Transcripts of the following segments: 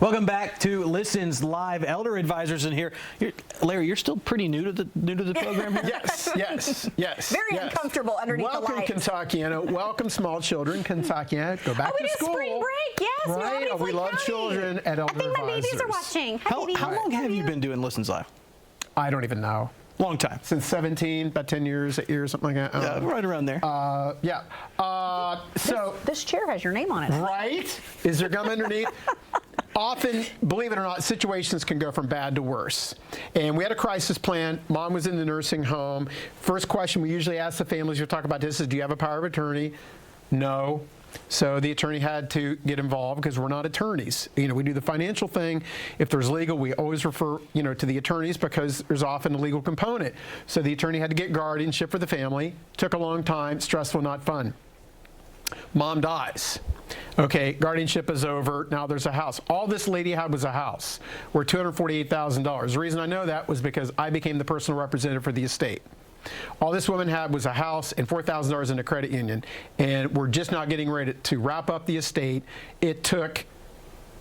Welcome back to Listens Live. Elder Advisors in here. Larry, you're still pretty new to the program here? Yes. Very uncomfortable underneath the lights. Welcome, Kentuckiana. Welcome, small children. Kentuckiana, go back to school. It is spring break. Yes, right? We love children at Elder Advisors. I think my babies are watching. How long have you been doing Listens Live? I don't even know. Long time. Since 17, about 10 years, 8 years, something like that. Right around there. So this chair has your name on it. Right? Is there gum underneath? Often, believe it or not, situations can go from bad to worse. And we had a crisis plan. Mom was in the nursing home. First question we usually ask the families who talk about this is, do you have a power of attorney? No. So the attorney had to get involved because we're not attorneys. We do the financial thing. If there's legal, we always refer, to the attorneys because there's often a legal component. So the attorney had to get guardianship for the family. Took a long time, stressful, not fun. Mom dies. Okay, guardianship is over. Now there's a house. All this lady had was a house worth $248,000. The reason I know that was because I became the personal representative for the estate. All this woman had was a house and $4,000 in a credit union, and we're just not getting ready to wrap up the estate. It took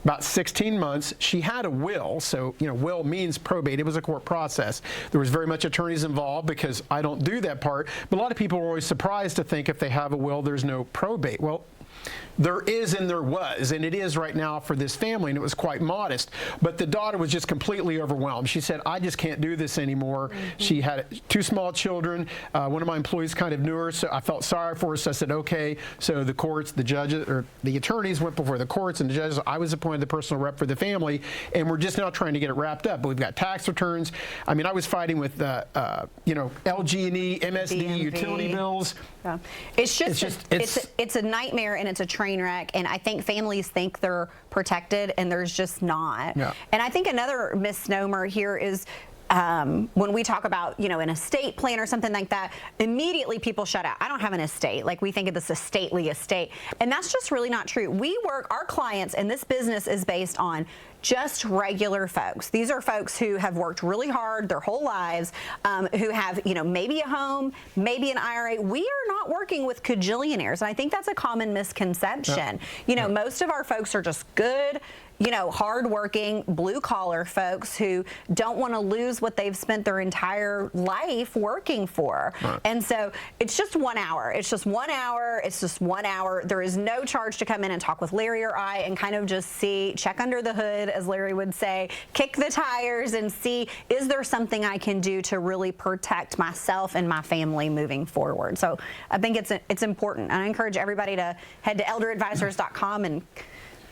about 16 months. She had a will, so will means probate. It was a court process. There was very much attorneys involved because I don't do that part, but a lot of people are always surprised to think if they have a will, there's no probate. Well, there is and there was, and it is right now for this family, and it was quite modest. But the daughter was just completely overwhelmed. She said, I just can't do this anymore. She had 2 small children. One of my employees kind of knew her, so I felt sorry for her, so I said, okay. So the courts, the judges, or the attorneys went before the courts and the judges. I was appointed the personal rep for the family, and we're just now trying to get it wrapped up. But we've got tax returns. I mean, I was fighting with, LG&E, MSD, DMV. utility bills. Yeah. It's a nightmare, and it's a train wreck, and I think families think they're protected, and there's just not. Yeah. And I think another misnomer here is when we talk about, an estate plan or something like that, immediately people shut out. I don't have an estate. Like, we think of this as stately estate. And that's just really not true. Our clients, and this business is based on just regular folks. These are folks who have worked really hard their whole lives, who have, maybe a home, maybe an IRA. We are not working with cajillionaires. And I think that's a common misconception. Most of our folks are just good, hardworking, blue-collar folks who don't want to lose what they've spent their entire life working for. Right. And so it's just 1 hour. It's just 1 hour. It's just 1 hour. There is no charge to come in and talk with Larry or I and kind of just check under the hood, as Larry would say, kick the tires and see, is there something I can do to really protect myself and my family moving forward? So I think it's important. I encourage everybody to head to elderadvisors.com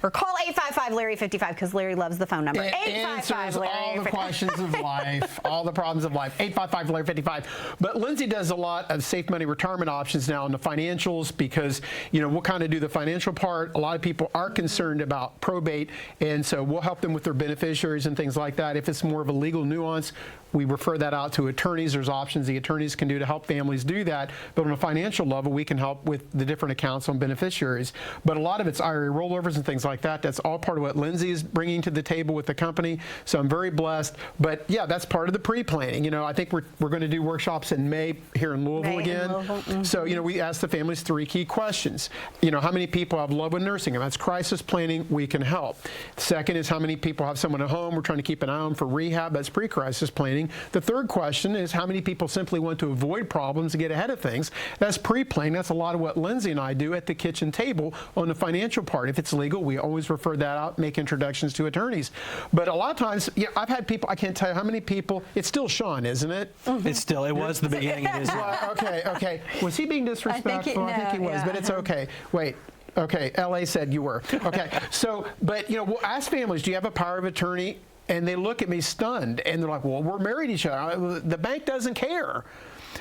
or call 855-LARRY-55 because Larry loves the phone number. 855-LARRY. All the questions of life, all the problems of life. 855-LARRY-55. But Lindsay does a lot of safe money retirement options now in the financials because, we'll kind of do the financial part. A lot of people are concerned about probate, and so we'll help them with their beneficiaries and things like that. If it's more of a legal nuance, we refer that out to attorneys. There's options the attorneys can do to help families do that. But on a financial level, we can help with the different accounts on beneficiaries. But a lot of it's IRA rollovers and things like that. That's all part of what Lindsay is bringing to the table with the company. So I'm very blessed. But yeah, that's part of the pre-planning. I think we're going to do workshops in May here in Louisville again. So, we ask the families 3 key questions. How many people have loved one nursing? And that's crisis planning. We can help. Second is how many people have someone at home. We're trying to keep an eye on for rehab. That's pre-crisis planning. The third question is how many people simply want to avoid problems and get ahead of things. That's pre-planning. That's a lot of what Lindsay and I do at the kitchen table on the financial part. If it's legal, we always refer that out, make introductions to attorneys. But a lot of times, I've had people, I can't tell you how many people, it's still Sean, isn't it? It was the beginning. It is. Okay. Was he being disrespectful? I think he was, but it's okay. Wait. Okay, LA said you were. Okay, so, but, we'll ask families, do you have a power of attorney? And they look at me stunned, and they're like, well, we're married to each other. The bank doesn't care.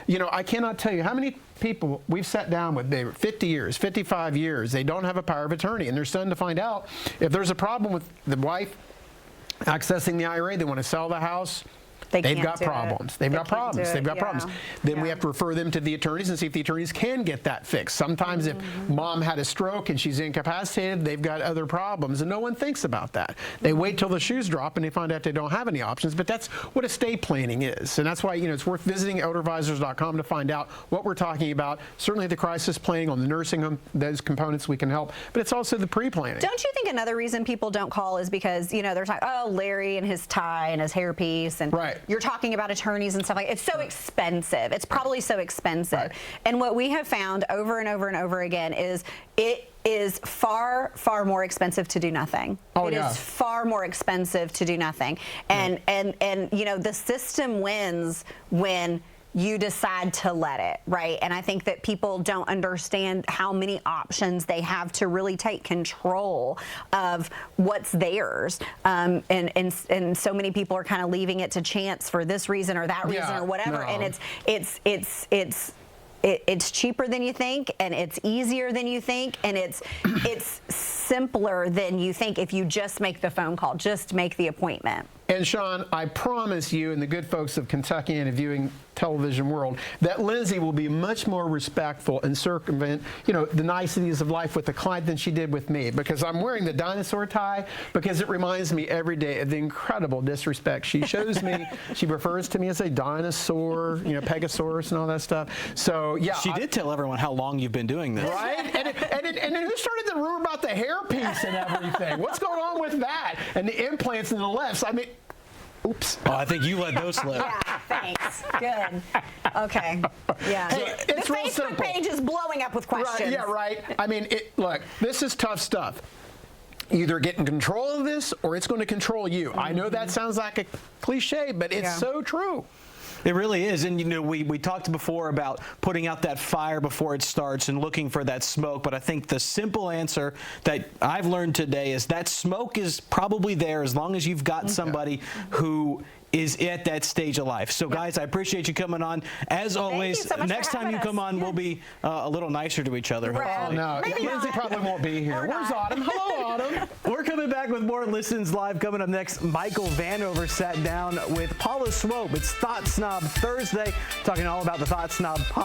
I cannot tell you how many people we've sat down with, they were 50 years, 55 years, they don't have a power of attorney, and they're stunned to find out if there's a problem with the wife accessing the IRA, they want to sell the house, They They've can't got do it. problems. They've They got can't problems. do it, They've got yeah. problems. Then we Yeah. have to refer them to the attorneys and see if the attorneys can get that fixed. Sometimes if mom had a stroke and she's incapacitated, they've got other problems, and no one thinks about that. They wait till the shoes drop and they find out they don't have any options, but that's what estate planning is. And that's why, it's worth visiting elderadvisors.com to find out what we're talking about. Certainly the crisis planning on the nursing home, those components we can help, but it's also the pre-planning. Don't you think another reason people don't call is because, they're talking, oh, Larry and his tie and his hairpiece, and Right. you're talking about attorneys and stuff like that. It's so expensive. It's probably so expensive. Right. And what we have found over and over and over again is it is far, far more expensive to do nothing. Oh, It yeah. is far more expensive to do nothing. And the system wins when you decide to let it, right? And I think that people don't understand how many options they have to really take control of what's theirs. And so many people are kind of leaving it to chance for this reason or that reason Yeah, or whatever. no. And it's cheaper than you think, and it's easier than you think, and it's simpler than you think if you just make the phone call, just make the appointment. And Sean, I promise you and the good folks of Kentucky and a viewing television world that Lindsay will be much more respectful and circumvent, the niceties of life with the client than she did with me, because I'm wearing the dinosaur tie because it reminds me every day of the incredible disrespect she shows me. She refers to me as a dinosaur, Pegasaurus and all that stuff. So yeah, She did tell everyone how long you've been doing this. right? And then who started the rumor about the hairpiece and everything? What's going on with that? And the implants and the lifts. I mean, oops. Oh, I think you let those slip. Yeah, thanks. Good. Okay. Yeah. Hey, it's the real Facebook simple. page is blowing up with questions. Right, yeah, right. I mean, look, this is tough stuff. Either get in control of this or it's going to control you. I know that sounds like a cliche, but it's Yeah. so true. It really is. And, we talked before about putting out that fire before it starts and looking for that smoke. But I think the simple answer that I've learned today is that smoke is probably there as long as you've got somebody who is at that stage of life. So, guys, I appreciate you coming on. As always, so much for next time having you come us. on, we'll be a little nicer to each other. Right. Hopefully. Oh, no. Maybe Lindsay not. probably won't be here. Or Where's not. Autumn? Hello, Autumn. We're coming back with more Listens Live coming up next. Michael Vanover sat down with Paula Swope. It's Thought Snob Thursday, talking all about the Thought Snob podcast.